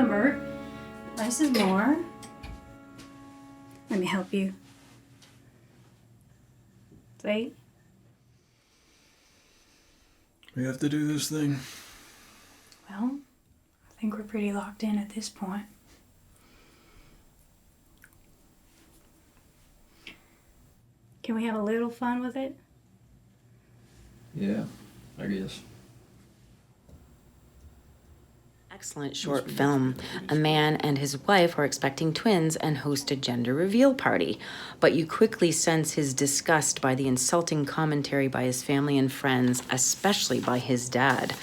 Remember, less is more. Let me help you. See? We have to do this thing. Well, I think we're pretty locked in at this point. Can we have a little fun with it? Yeah, I guess. Excellent short film. A man and his wife are expecting twins and host a gender reveal party, but you quickly sense his disgust by the insulting commentary by his family and friends, especially by his dad.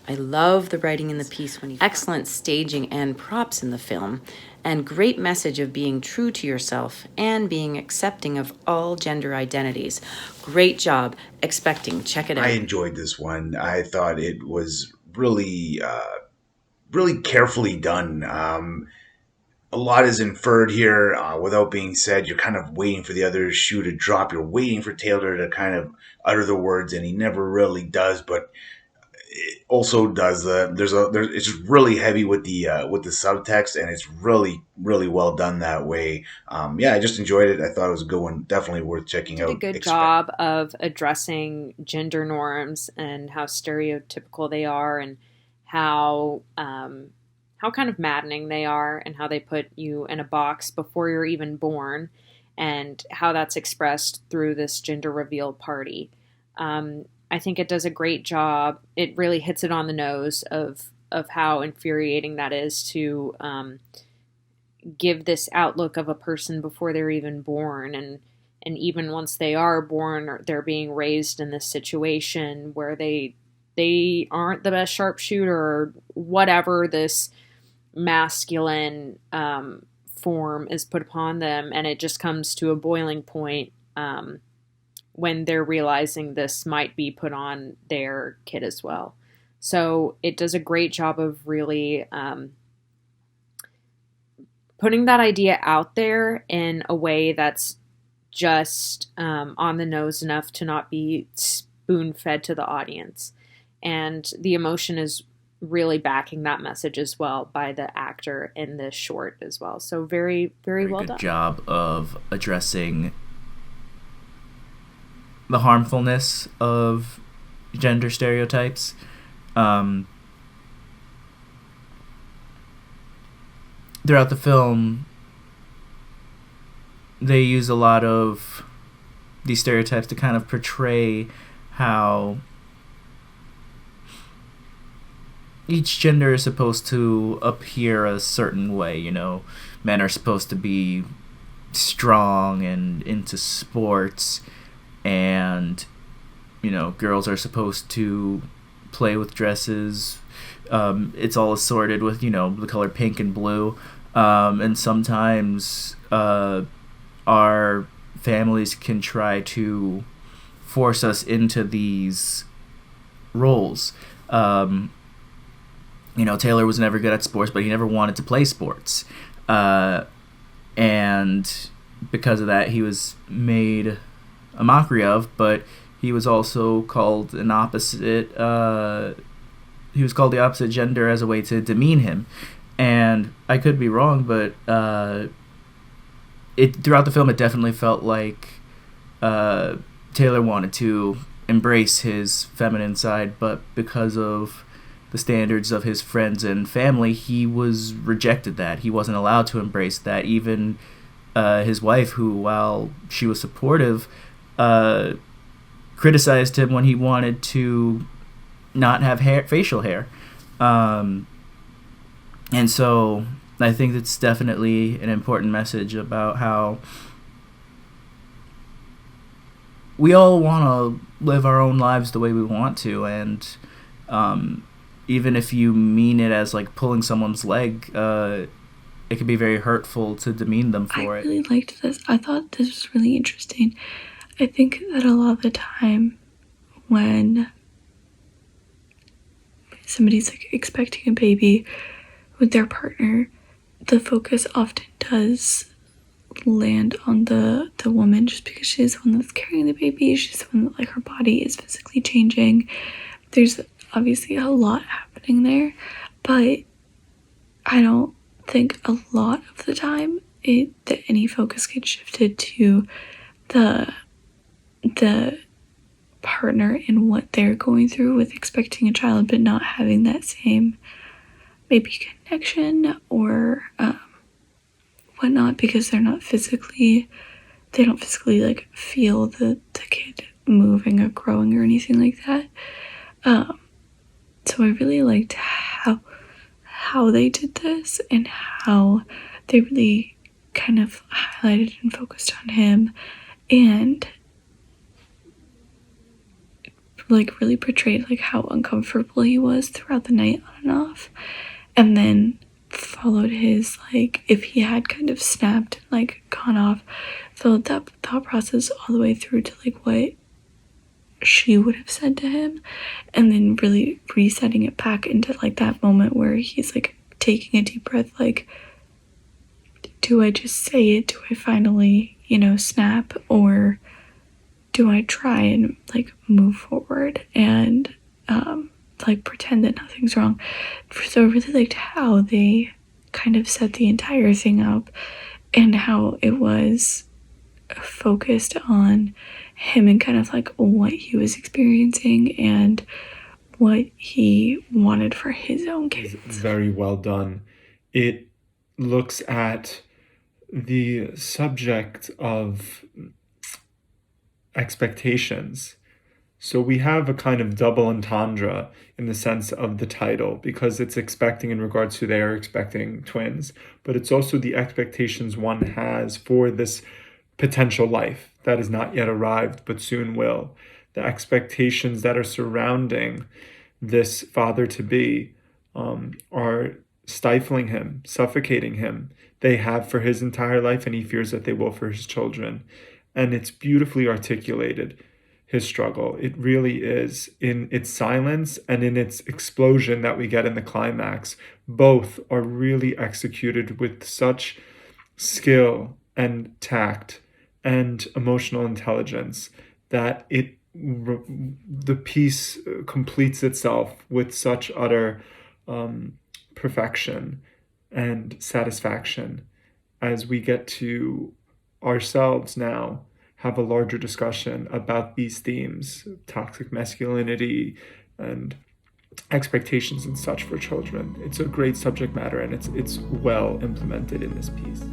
I love the writing in the piece when excellent staging and props in the film, and great message of being true to yourself and being accepting of all gender identities. Great job. Expecting. Check it out. I enjoyed this one. I thought it was really carefully done. A lot is inferred here without being said. You're kind of waiting for the other shoe to drop. You're waiting for Taylor to kind of utter the words, and he never really does. But it also does. It's just really heavy with the subtext, and it's really well done that way. I just enjoyed it. I thought it was a good one. Definitely worth checking out. Did a good job of addressing gender norms and how stereotypical they are, and how kind of maddening they are, and how they put you in a box before you're even born, and how that's expressed through this gender reveal party. I think it does a great job. It really hits it on the nose of how infuriating that is to give this outlook of a person before they're even born, and even once they are born, they're being raised in this situation where they aren't the best sharpshooter, or whatever this masculine form is put upon them, and it just comes to a boiling point when they're realizing this might be put on their kid as well. So it does a great job of really putting that idea out there in a way that's just on the nose enough to not be spoon-fed to the audience. And the emotion is really backing that message as well by the actor in this short as well. So very, very well done. Good job of addressing the harmfulness of gender stereotypes. Throughout the film, they use a lot of these stereotypes to kind of portray how each gender is supposed to appear a certain way. You know, men are supposed to be strong and into sports, and girls are supposed to play with dresses. It's all assorted with the color pink and blue, and sometimes our families can try to force us into these roles. Taylor was never good at sports, but he never wanted to play sports. And because of that, he was made a mockery of, but he was also called he was called the opposite gender as a way to demean him. And I could be wrong, but throughout the film, it definitely felt like Taylor wanted to embrace his feminine side, but because of the standards of his friends and family, he was rejected that. He wasn't allowed to embrace that. Even his wife, who, while she was supportive, criticized him when he wanted to not have facial hair. And so I think it's definitely an important message about how we all want to live our own lives the way we want to, and even if you mean it as like pulling someone's leg, it can be very hurtful to demean them for it. I really liked this. I thought this was really interesting. I think that a lot of the time when somebody's like expecting a baby with their partner, the focus often does land on the woman, just because she's the one that's carrying the baby. She's the one that, like, her body is physically changing. There's obviously a lot happening there, but I don't think a lot of the time that any focus gets shifted to the partner and what they're going through with expecting a child but not having that same maybe connection or whatnot, because they don't physically like feel the kid moving or growing or anything like that. So I really liked how they did this and how they really kind of highlighted and focused on him and like really portrayed like how uncomfortable he was throughout the night on and off, and then followed his, like, if he had kind of snapped and like gone off, followed that thought process all the way through to like what she would have said to him, and then really resetting it back into like that moment where he's like taking a deep breath, like, do I just say it? Do I finally, snap? Or do I try and like move forward and like pretend that nothing's wrong? So I really liked how they kind of set the entire thing up and how it was focused on him and kind of like what he was experiencing and what he wanted for his own kids. Very well done. It looks at the subject of expectations. So we have a kind of double entendre in the sense of the title, because it's expecting in regards to they are expecting twins, but it's also the expectations one has for this potential life that has not yet arrived but soon will. The expectations that are surrounding this father-to-be are stifling him, suffocating him. They have for his entire life, and he fears that they will for his children. And it's beautifully articulated, his struggle. It really is, in its silence and in its explosion that we get in the climax. Both are really executed with such skill and tact and emotional intelligence that the piece completes itself with such utter perfection and satisfaction as we get to ourselves now have a larger discussion about these themes, toxic masculinity and expectations and such for children. It's a great subject matter, and it's well implemented in this piece.